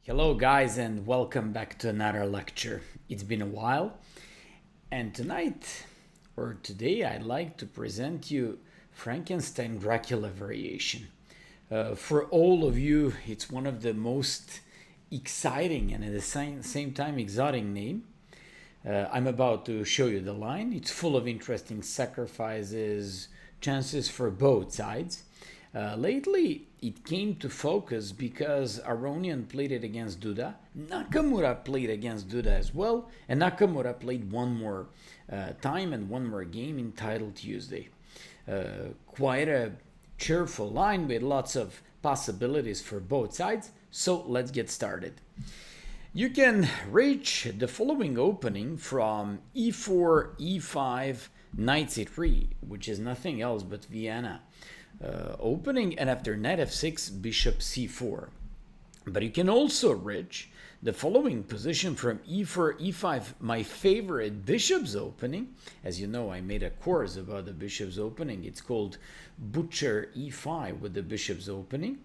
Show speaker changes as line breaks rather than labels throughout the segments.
Hello guys and welcome back to another lecture. It's been a while and tonight or today I'd like to present you Frankenstein Dracula variation. For all of you, it's one of the most exciting and at the same time exotic name. I'm about to show you the line. It's full of interesting sacrifices, chances for both sides. Lately, it came to focus because Aronian played it against Duda. Nakamura played against Duda as well, and Nakamura played one more time and one more game in Title Tuesday. Quite a cheerful line with lots of possibilities for both sides, so let's get started. You can reach the following opening from e4, e5, knight c3, which is nothing else but Vienna. Opening, and after knight f6, bishop c4. But you can also reach the following position from e4, e5, my favorite bishop's opening. As you know, I made a course about the bishop's opening. It's called Butcher e5 with the bishop's opening.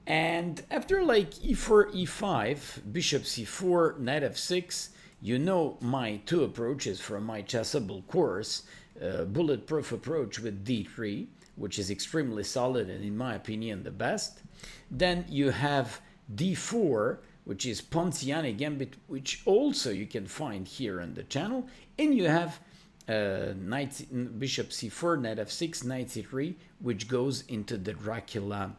And after like e4, e5, bishop c4, knight f6, you know my two approaches from my Chessable course, bulletproof approach with d3, which is extremely solid and in my opinion the best. Then you have d4, which is Ponziani Gambit, which also you can find here on the channel. And you have bishop c4, knight f6, knight c3, which goes into the Dracula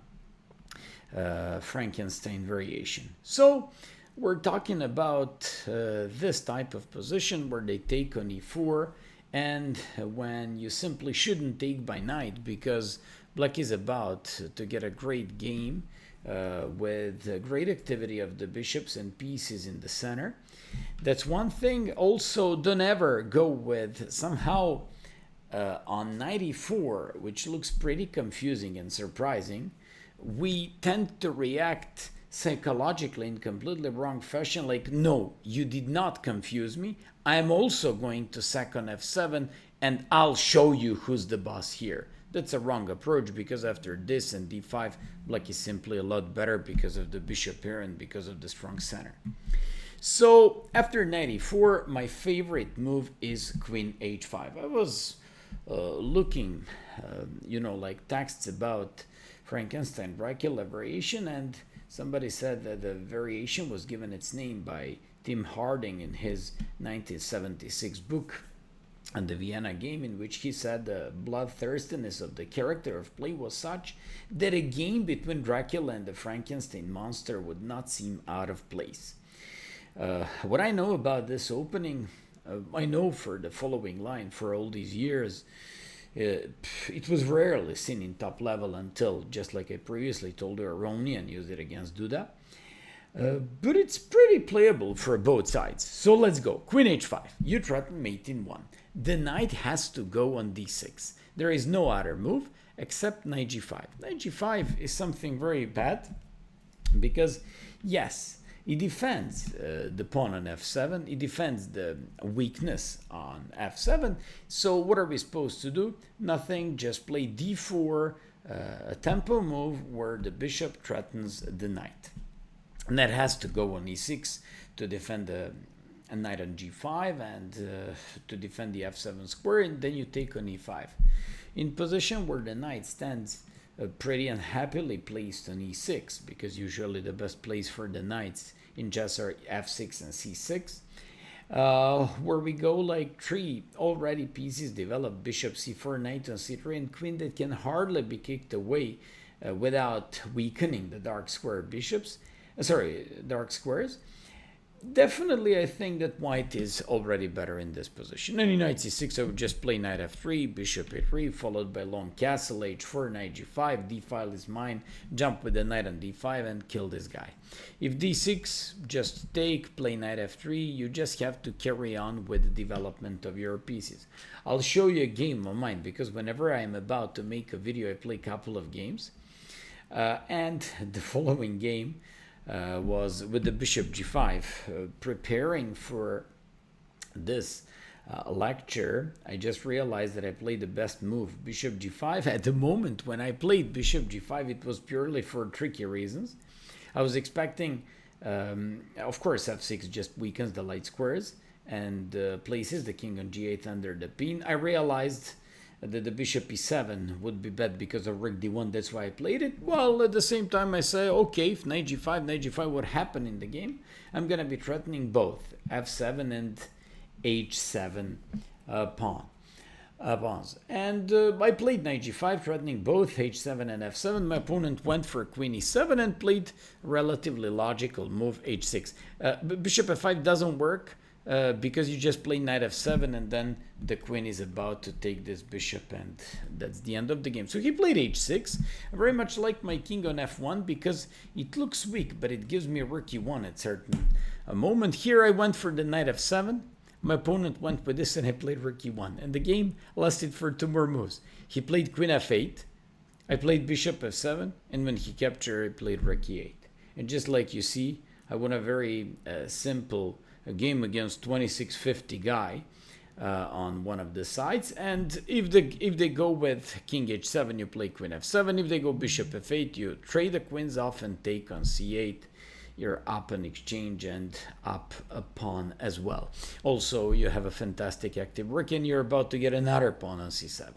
Frankenstein variation. So we're talking about this type of position where they take on e4, and when you simply shouldn't take by knight because black is about to get a great game with great activity of the bishops and pieces in the center. That's one thing. Also, don't ever go with somehow on knight e4, which looks pretty confusing and surprising. We tend to react psychologically in completely wrong fashion, like, no, you did not confuse me. I'm also going to sack on f7 and I'll show you who's the boss here. That's a wrong approach because after this and d5, black is simply a lot better because of the bishop here and because of the strong center. So after knight e4, my favorite move is queen h5. I was looking, like texts about Frankenstein Dracula variation, and somebody said that the variation was given its name by Tim Harding in his 1976 book on the Vienna game, in which he said the bloodthirstiness of the character of play was such that a game between Dracula and the Frankenstein monster would not seem out of place. What I know about this opening, I know for the following line for all these years, it was rarely seen in top level until, just like I previously told you, Aronian used it against Duda. But it's pretty playable for both sides. So let's go. Queen h5. You threaten mate in 1. The knight has to go on d6. There is no other move except knight g5. Knight g5 is something very bad because, yes, it defends the pawn on f7. It defends the weakness on f7. So what are we supposed to do? Nothing, just play d4, a tempo move where the bishop threatens the knight. And that has to go on e6 to defend a knight on g5 and to defend the f7 square, and then you take on e5. In position where the knight stands pretty unhappily placed on e6, because usually the best place for the knights in chess are f6 and c6, where we go like 3 already pieces developed, bishop c4, knight on c3, and queen that can hardly be kicked away without weakening the dark squares. Definitely, I think that white is already better in this position. And in knight c6, I would just play knight f3, bishop a3, followed by long castle, h4, knight g5, d-file is mine, jump with the knight on d5 and kill this guy. If d6, just take, play knight f3, you just have to carry on with the development of your pieces. I'll show you a game of mine, because whenever I'm about to make a video, I play a couple of games. And the following game was with the bishop g5. Preparing for this lecture, I just realized that I played the best move, bishop g5. At the moment when I played bishop g5, it was purely for tricky reasons. I was expecting Of course, f6 just weakens the light squares and places the king on g8 under the pin. I realized that the bishop e7 would be bad because of rook d1, that's why I played it. Well, at the same time I say, okay, if knight g5 would happen in the game, I'm gonna be threatening both f7 and h7 pawns. And I played knight g5, threatening both h7 and f7. My opponent went for queen e7 and played relatively logical move h6. Bishop f5 doesn't work because you just play knight f7 and then the queen is about to take this bishop and that's the end of the game. So he played h6. I very much like my king on f1 because it looks weak, but it gives me rook e1 at certain moment. Here I went for the knight f7. My opponent went with this and I played rook e1. And the game lasted for 2 more moves. He played queen f8. I played bishop f7. And when he captured, I played rook e8. And just like you see, I won a very simple game against 2650 guy on one of the sides. And if they go with king h7, you play queen f7. If they go bishop f8, you trade the queens off and take on c8. You're up an exchange and up a pawn as well. Also, you have a fantastic active rook and you're about to get another pawn on c7.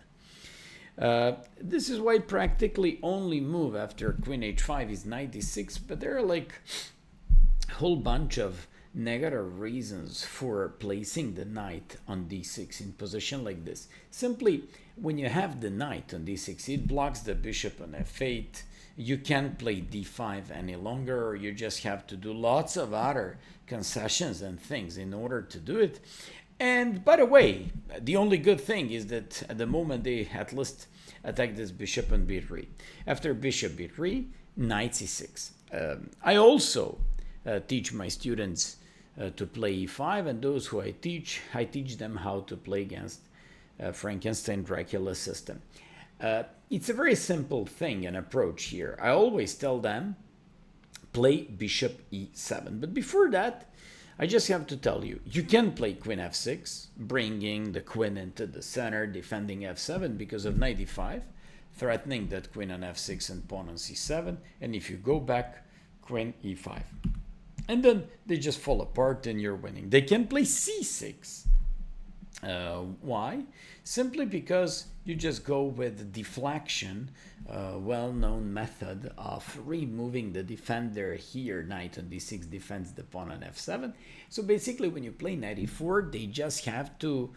This is why practically only move after queen h5 is knight d6, but there are like a whole bunch of negative reasons for placing the knight on d6 in position like this. Simply, when you have the knight on d6, it blocks the bishop on f8. You can't play d5 any longer, or you just have to do lots of other concessions and things in order to do it. And by the way, the only good thing is that at the moment they at least attack this bishop on b3. After bishop b3, knight c6. I also teach my students to play e5, and those who I teach them how to play against Frankenstein Dracula system. It's a very simple thing and approach here. I always tell them, play bishop e7. But before that, I just have to tell you, you can play queen f6, bringing the queen into the center, defending f7 because of knight e5, threatening that queen on f6 and pawn on c7. And if you go back, queen e5. And then they just fall apart and you're winning. They can play c6. Why? Simply because you just go with the deflection, well-known method of removing the defender here. Knight on d6 defends the pawn on f7. So basically when you play knight e4, they just have to,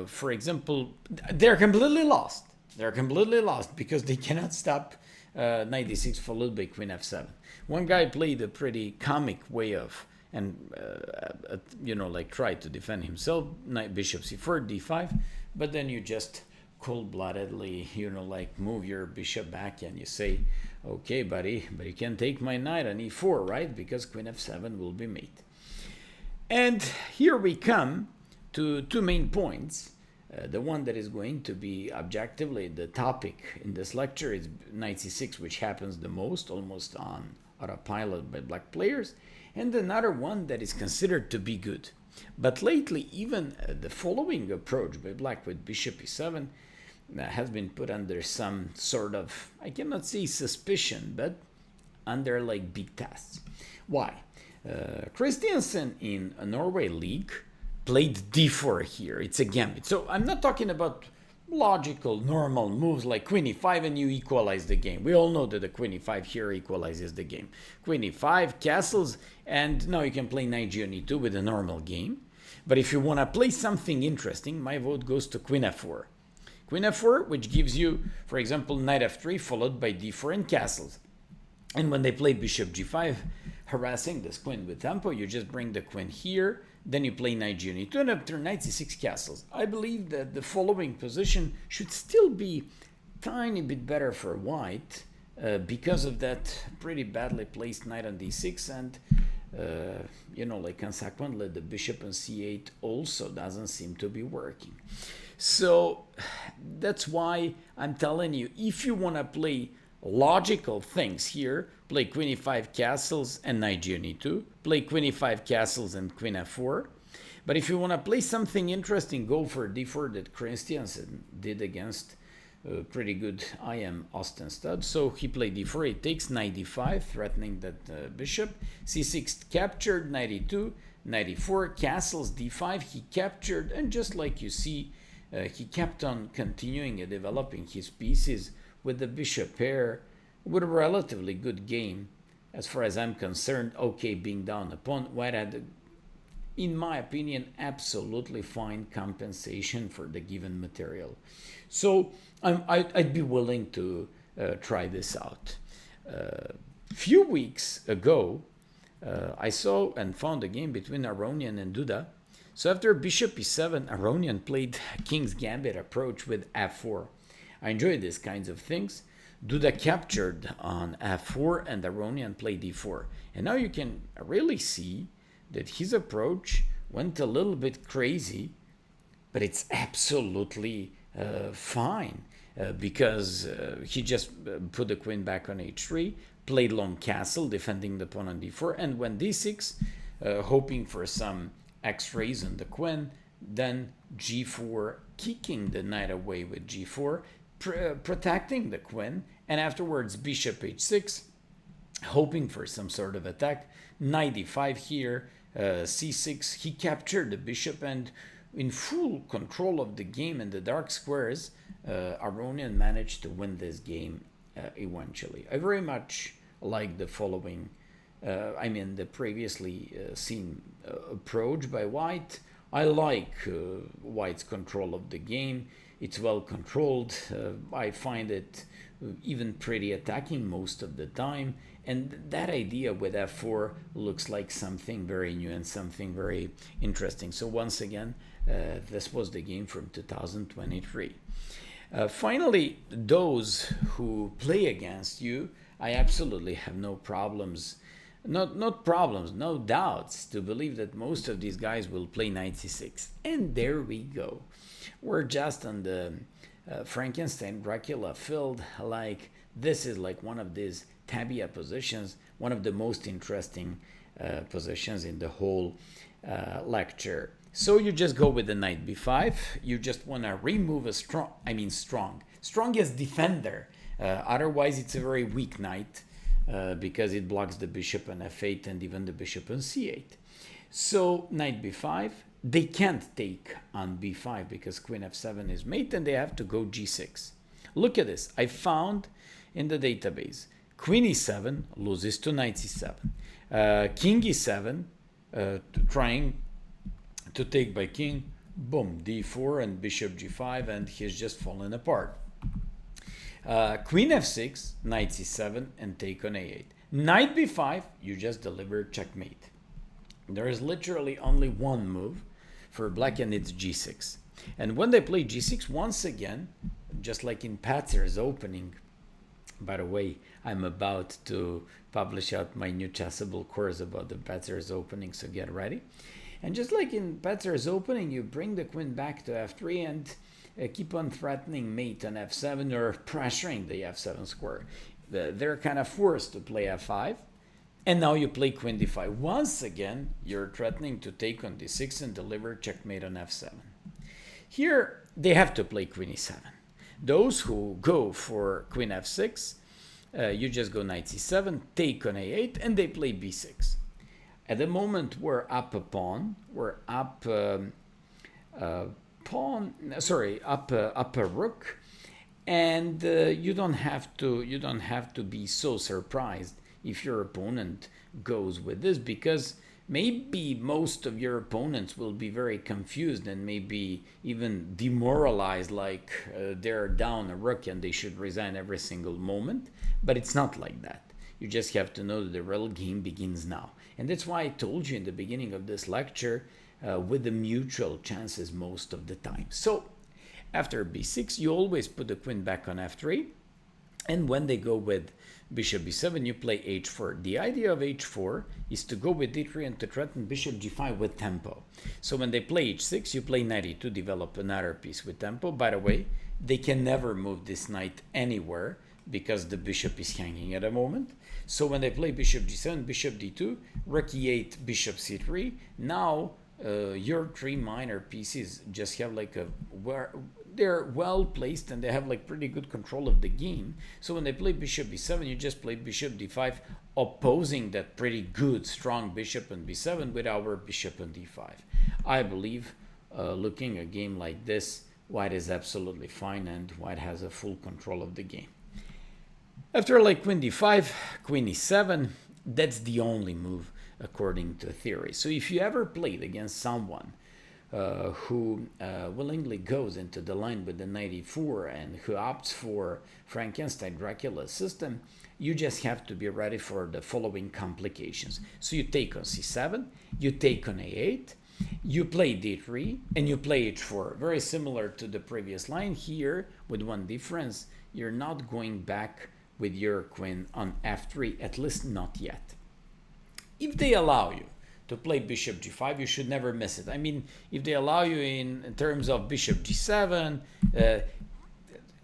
for example, they're completely lost. They're completely lost because they cannot stop knight d6 followed by queen f7. One guy played a pretty comic way of, and like tried to defend himself, knight bishop c4, d5, but then you just cold-bloodedly, like move your bishop back and you say, okay, buddy, but you can take my knight on e4, right? Because queen f7 will be mate. And here we come to 2 main points. The one that is going to be objectively the topic in this lecture is knight c6, which happens the most, almost on autopilot by black players, and another one that is considered to be good. But lately, even the following approach by black with bishop e7 has been put under some sort of, I cannot say suspicion, but under like big tests. Why? Christiansen in a Norway league played d4 here. It's a gambit. So I'm not talking about logical, normal moves like queen e5 and you equalize the game. We all know that the queen e5 here equalizes the game. Queen e5, castles, and now you can play knight g on e2 with a normal game. But if you want to play something interesting, my vote goes to queen f4. Queen f4, which gives you, for example, knight f3 followed by d4 and castles. And when they play bishop g5, harassing this queen with tempo, you just bring the queen here, then you play knight g on e2, and after knight c6 castles. I believe that the following position should still be tiny bit better for white because of that pretty badly placed knight on d6, and consequently the bishop on c8 also doesn't seem to be working. So that's why I'm telling you, if you want to play logical things here, play queen e5 castles and knight g on e2, play queen e5 castles and queen f4. But if you want to play something interesting, go for d4 that Christiansen did against pretty good IM Austin stud. So he played d4, he takes knight d5, threatening that bishop. c6 captured, knight e2, knight e4, castles d5, he captured, and just like you see, he kept on continuing and developing his pieces with the bishop pair, with a relatively good game. As far as I'm concerned, okay, being down a pawn, white had, in my opinion, absolutely fine compensation for the given material. So I'd be willing to try this out. Few weeks ago, I saw and found a game between Aronian and Duda. So after bishop e7, Aronian played King's Gambit approach with f4. I enjoy these kinds of things. Duda captured on f4 and Aronian played d4. And now you can really see that his approach went a little bit crazy, but it's absolutely fine because he just put the queen back on h3, played long castle, defending the pawn on d4, and went d6, hoping for some x-rays on the queen, then g4, kicking the knight away with g4, protecting the queen, and afterwards bishop h6, hoping for some sort of attack, knight d5 here, c6, he captured the bishop, and in full control of the game in the dark squares, Aronian managed to win this game eventually. I very much like the following, the previously seen approach by white. I like white's control of the game. It's well controlled. I find it even pretty attacking most of the time. And that idea with f4 looks like something very new and something very interesting. So once again, this was the game from 2023. Finally, those who play against you, I absolutely have no problems, no doubts to believe that most of these guys will play knight c6. And there we go. We're just on the Frankenstein, Dracula filled, like this is like one of these tabia positions, one of the most interesting positions in the whole lecture. So you just go with the knight b5. You just want to remove a strongest defender. Otherwise, it's a very weak knight because it blocks the bishop on f8 and even the bishop on c8. So knight b5. They can't take on b5 because queen f7 is mate, and they have to go g6. Look at this. I found in the database queen e7 loses to knight c7. King e7 trying to take by king, boom, d4 and bishop g5, and he's just fallen apart. Queen f6, knight c7, and take on a8. Knight b5, you just deliver checkmate. There is literally only one move for black, and it's g6. And when they play g6, once again, just like in Patzer's opening, by the way, I'm about to publish out my new Chessable course about the Patzer's opening, so get ready. And just like in Patzer's opening, you bring the queen back to f3 and keep on threatening mate on f7 or pressuring the f7 square. They're kind of forced to play f5. And now you play queen d5. Once again, you're threatening to take on d6 and deliver checkmate on f7. Here, they have to play queen e7. Those who go for queen f6, you just go knight c7, take on a8, and they play b6. At the moment, we're up a pawn. We're up up a rook, and you don't have to be so surprised if your opponent goes with this, because maybe most of your opponents will be very confused and maybe even demoralized, like they're down a rook and they should resign every single moment. But it's not like that. You just have to know that the real game begins now. And that's why I told you in the beginning of this lecture, with the mutual chances most of the time. So after b6, you always put the queen back on f3. And when they go with bishop b7, you play h4. The idea of h4 is to go with d3 and to threaten bishop g5 with tempo. So when they play h6, you play knight e2, develop another piece with tempo. By the way, they can never move this knight anywhere because the bishop is hanging at a moment. So when they play bishop g7, bishop d2, rook e8, bishop c3, now your three minor pieces just have like they're well placed and they have like pretty good control of the game. So when they play bishop b7, you just play bishop d5, opposing that pretty good strong bishop on b7 with our bishop on d5. I believe looking at a game like this, white is absolutely fine and white has a full control of the game. After like queen d5, queen e7, that's the only move according to theory. So if you ever played against someone who willingly goes into the line with the knight e4 and who opts for Frankenstein Dracula system, you just have to be ready for the following complications. So you take on c7, you take on a8, you play d3, and you play h4. Very similar to the previous line here, with one difference. You're not going back with your queen on f3, at least not yet. If they allow you to play bishop g5, you should never miss it. I mean, if they allow you in terms of bishop g7,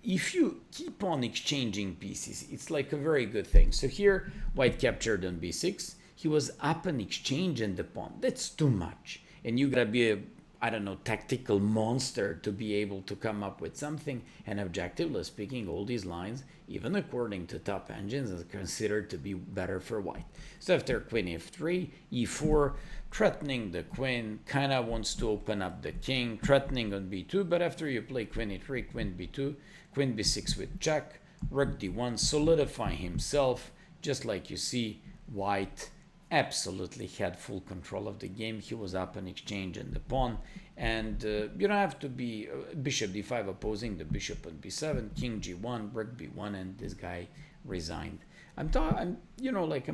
if you keep on exchanging pieces, it's like a very good thing. So here, white captured on b6. He was up an exchange in the pawn. That's too much. And you gotta be a, I don't know, tactical monster to be able to come up with something. And objectively speaking, all these lines, even according to top engines, are considered to be better for white. So after queen f3, e4, threatening the queen, kind of wants to open up the king, threatening on b2, but after you play queen e3, queen b2, queen b6 with check, rook d1, solidifying himself, just like you see, white absolutely had full control of the game. He was up an exchange in the pawn, and you don't have to be bishop d5 opposing the bishop on b7, king g1, rook b1, and this guy resigned. I'm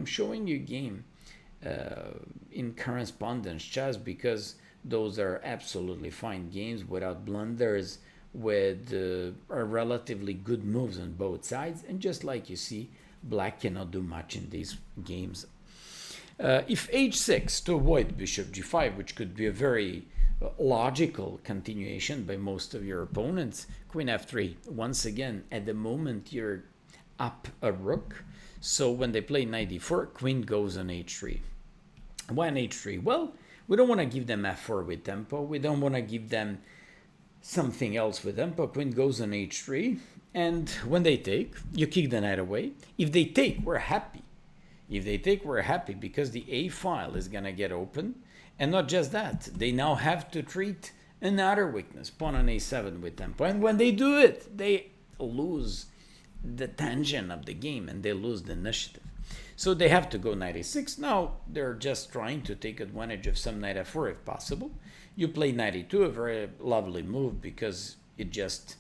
showing you a game in correspondence chess because those are absolutely fine games without blunders, with relatively good moves on both sides, and just like you see, black cannot do much in these games. If h6 to avoid bishop g5, which could be a very logical continuation by most of your opponents, queen f3. Once again, at the moment you're up a rook, so when they play knight d4, queen goes on h3. Why on h3? Well, we don't want to give them f4 with tempo. We don't want to give them something else with tempo. Queen goes on h3, and when they take, you kick the knight away. If they take, we're happy. If they take, we're happy because the A file is going to get open. And not just that, they now have to treat another weakness, pawn on a7 with tempo. And when they do it, they lose the tension of the game and they lose the initiative. So they have to go knight a6. Now they're just trying to take advantage of some knight f4 if possible. You play knight e2, a very lovely move because it just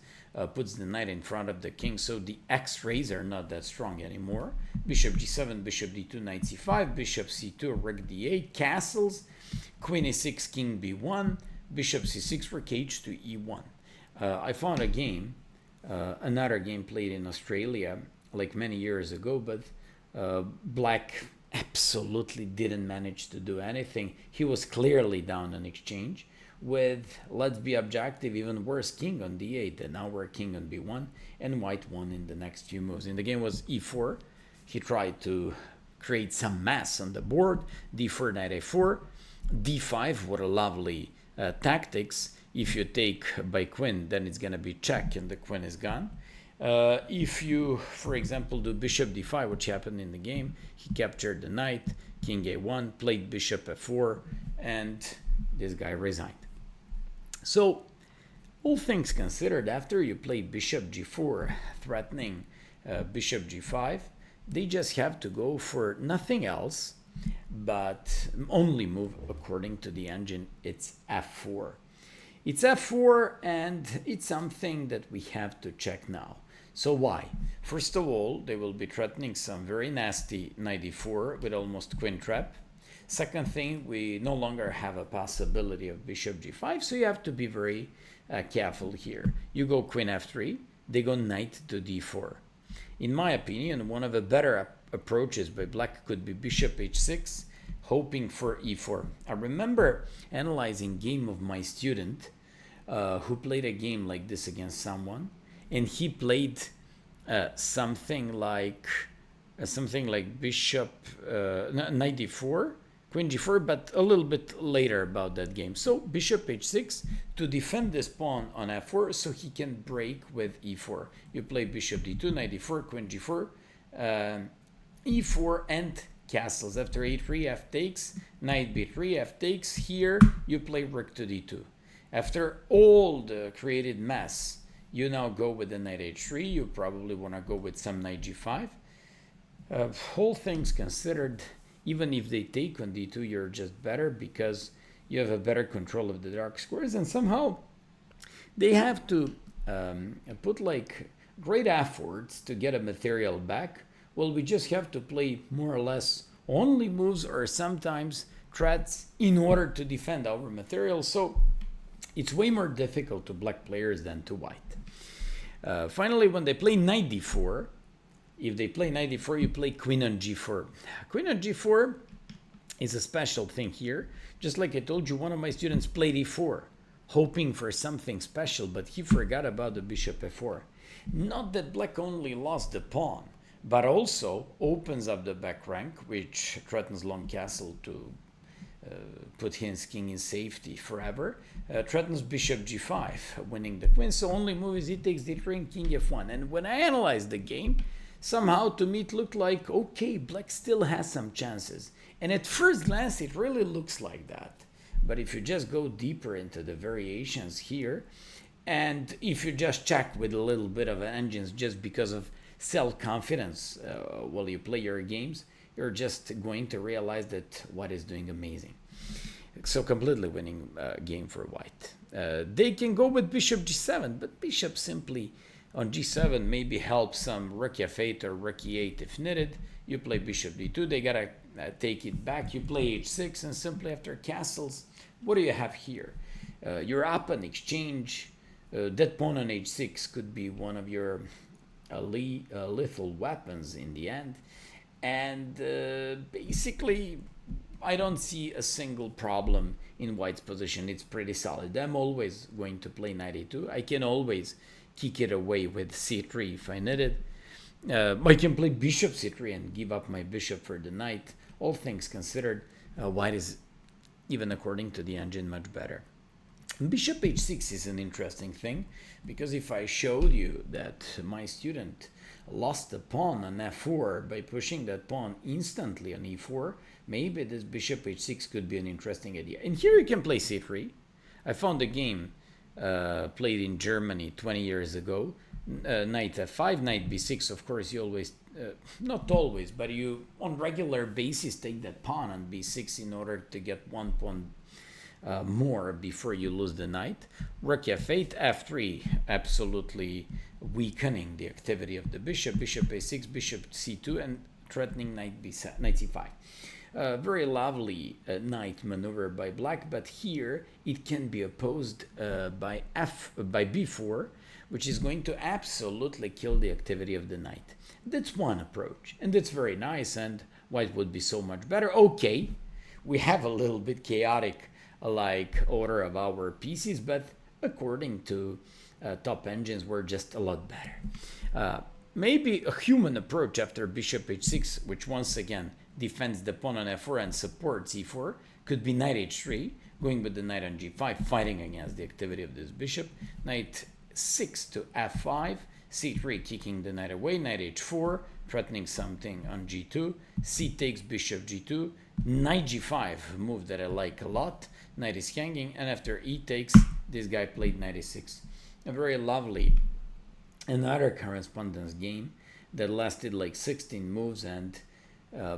puts the knight in front of the king, so the x-rays are not that strong anymore. Bishop g7, bishop d2, knight c5, bishop c2, rook d8, castles, queen a6, king b1, bishop c6, rook h2, e1. I found a game, another game played in Australia like many years ago, but black absolutely didn't manage to do anything. He was clearly down on exchange with, let's be objective, even worse, king on d8, and now we're king on b1, and white won in the next few moves. In the game was e4. He tried to create some mess on the board, d4, knight a4, d5, what a lovely tactics. If you take by queen, then it's going to be check and the queen is gone. If you, for example, do bishop d5, which happened in the game, he captured the knight, king a1, played bishop f4, and this guy resigned. So, all things considered, after you play bishop g4, threatening bishop g5, they just have to go for nothing else, but only move according to the engine, it's f4. It's f4, and it's something that we have to check now. So why? First of all, they will be threatening some very nasty knight e4 with almost queen trap. Second thing, we no longer have a possibility of bishop g5, so you have to be very careful here. You go queen f3, they go knight to d4. In my opinion, one of the better approaches by black could be bishop h6, hoping for e4. I remember analyzing game of my student who played a game like this against someone, and he played something like bishop knight d4 queen g4, but a little bit later about that game. So bishop h6 to defend this pawn on f4 so he can break with e4. You play bishop d2, knight d4, queen g4, e4 and castles. After a3, f takes, knight b3, f takes. Here you play rook to d2. After all the created mess, you now go with the knight h3. You probably want to go with some knight g5. Whole things considered, even if they take on d2, you're just better because you have a better control of the dark squares, and somehow they have to put like great efforts to get a material back. Well, we just have to play more or less only moves or sometimes threats in order to defend our material. So it's way more difficult to black players than to white. Finally, when they play knight d4, if they play knight d4, you play queen on g4. Queen on g4 is a special thing here. Just like I told you, one of my students played e4, hoping for something special, but he forgot about the bishop f4. Not that black only lost the pawn, but also opens up the back rank, which threatens long castle to put his king in safety forever. Threatens bishop g5, winning the queen. So only move is he takes d3 and king f1. And when I analyzed the game, somehow to me it looked like, okay, black still has some chances. And at first glance it really looks like that. But if you just go deeper into the variations here, and if you just check with a little bit of engines just because of self-confidence while you play your games, you're just going to realize that white is doing amazing. So completely winning game for white. They can go with bishop g7, but bishop simply on g7 maybe helps some rook f8 or rook e8 if needed. You play bishop d2, they gotta take it back. You play h6, and simply after castles, what do you have here? You're up on exchange. That pawn on h6 could be one of your lethal weapons in the end. And basically, I don't see a single problem in white's position. It's pretty solid. I'm always going to play knight a2. I can always kick it away with c3 if I need it. I can play bishop c3 and give up my bishop for the knight. All things considered, white is, even according to the engine, much better. Bishop h6 is an interesting thing, because if I showed you that my student lost the pawn on f4 by pushing that pawn instantly on e4, maybe this bishop h6 could be an interesting idea. And here you can play c3. I found a game played in Germany 20 years ago. Knight f5, knight b6. Of course, you always, not always, but you on regular basis take that pawn on b6 in order to get one pawn more before you lose the knight. Rook f8, f3, absolutely weakening the activity of the bishop. Bishop a6, bishop c2, and threatening knight c5. Very lovely knight maneuver by black, but here it can be opposed by b4, which is going to absolutely kill the activity of the knight. That's one approach, and that's very nice, and white would be so much better. Okay, we have a little bit chaotic like order of our pieces, but according to top engines, we're just a lot better. Maybe a human approach after bishop h6, which once again defends the pawn on f4 and supports e4, could be knight h3, going with the knight on g5, fighting against the activity of this bishop. Knight 6 to f5, c3 kicking the knight away, knight h4, threatening something on g2, c takes bishop g2, knight g5, move that I like a lot, knight is hanging, and after e takes, this guy played knight e6. A very lovely, another correspondence game that lasted like 16 moves, and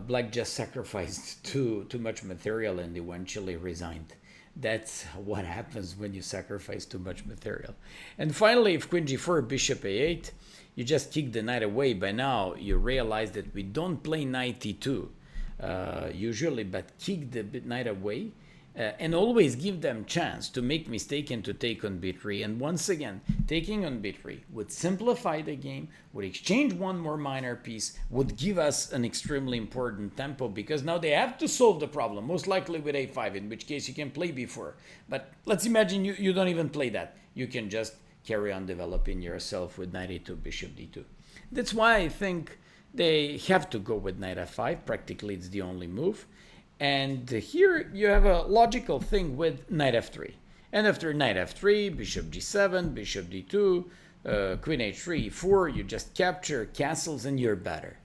black just sacrificed too much material and eventually resigned. That's what happens when you sacrifice too much material. And finally, if queen g4, bishop a8, you just kick the knight away. By now, you realize that we don't play knight e2 usually, but kick the knight away and always give them chance to make mistake and to take on b3. And once again, taking on b3 would simplify the game, would exchange one more minor piece, would give us an extremely important tempo, because now they have to solve the problem, most likely with a5, in which case you can play b4. But let's imagine you don't even play that. You can just carry on developing yourself with knight a2, bishop d2. That's why I think they have to go with knight f5. Practically, it's the only move. And here you have a logical thing with knight f3. And after knight f3, bishop g7, bishop d2, queen h3, e4, you just capture castles and you're better.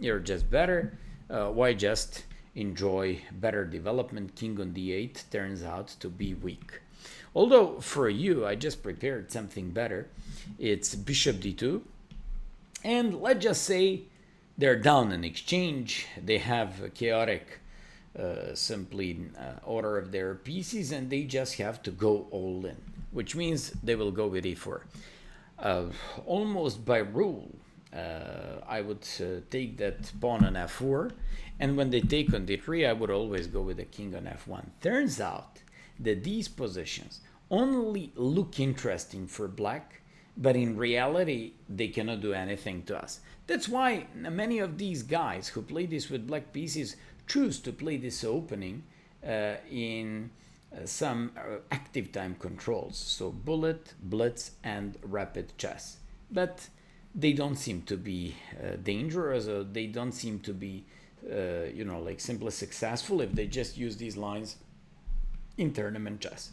You're just better. Why just enjoy better development? King on d8 turns out to be weak. Although for you, I just prepared something better. It's bishop d2. And let's just say they're down in exchange. They have a chaotic order of their pieces, and they just have to go all in, which means they will go with e4. Almost by rule, I would take that pawn on f4, and when they take on d3, I would always go with the king on f1. Turns out that these positions only look interesting for black, but in reality, they cannot do anything to us. That's why many of these guys who play this with black pieces choose to play this opening in some active time controls. So bullet, blitz, and rapid chess. But they don't seem to be dangerous, or they don't seem to be, like simply successful if they just use these lines in tournament chess.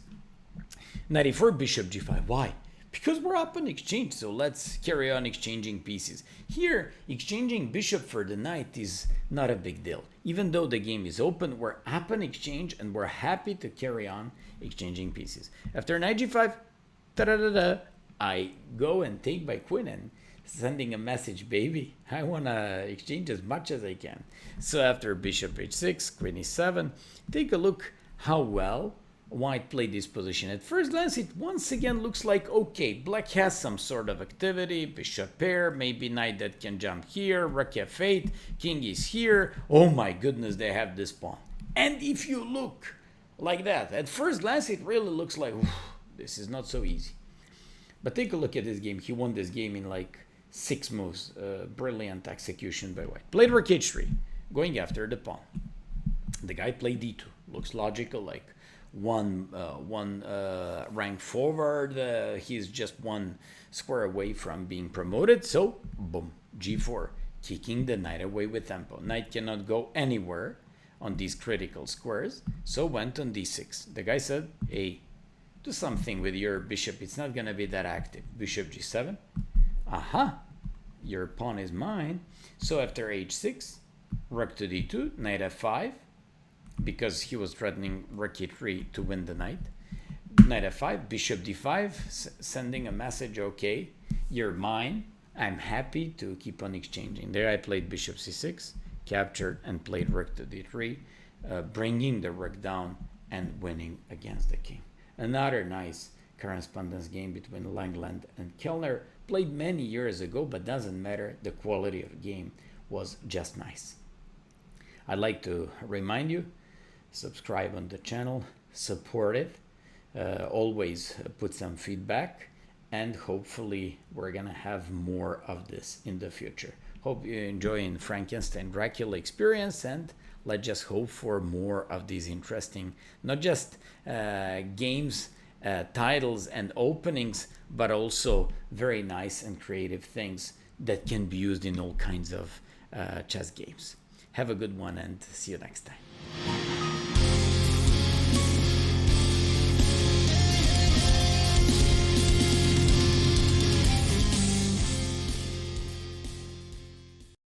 Knight e4, bishop g5. Why? Because we're up in exchange, so let's carry on exchanging pieces. Here, exchanging bishop for the knight is not a big deal. Even though the game is open, we're up in exchange and we're happy to carry on exchanging pieces. After knight g5, I go and take my queen and sending a message, baby. I want to exchange as much as I can. So after bishop h6, queen e7, take a look how well white played this position. At first glance, it once again looks like, okay, black has some sort of activity, bishop pair, maybe knight that can jump here, rook f8, king is here. Oh my goodness, they have this pawn. And if you look like that, at first glance, it really looks like, this is not so easy. But take a look at this game. He won this game in like 6 moves. Brilliant execution by white. Played rook h3, going after the pawn. The guy played d2. Looks logical, like one rank forward. He's just one square away from being promoted. So, boom, g4, kicking the knight away with tempo. Knight cannot go anywhere on these critical squares, so went on d6. The guy said, hey, do something with your bishop. It's not going to be that active. Bishop g7. Aha, your pawn is mine. So after h6, rook to d2, knight f5, because he was threatening rook e3 to win the knight. Knight f5, bishop d5, sending a message, okay, you're mine. I'm happy to keep on exchanging. There I played bishop c6, captured, and played rook to d3, bringing the rook down and winning against the king. Another nice correspondence game between Langland and Kellner, played many years ago, but doesn't matter. The quality of the game was just nice. I'd like to remind you, subscribe on the channel, support it, always put some feedback, and hopefully we're gonna have more of this in the future. Hope you're enjoying Frankenstein Dracula experience, and let's just hope for more of these interesting, not just games, titles and openings, but also very nice and creative things that can be used in all kinds of chess games. Have a good one and see you next time.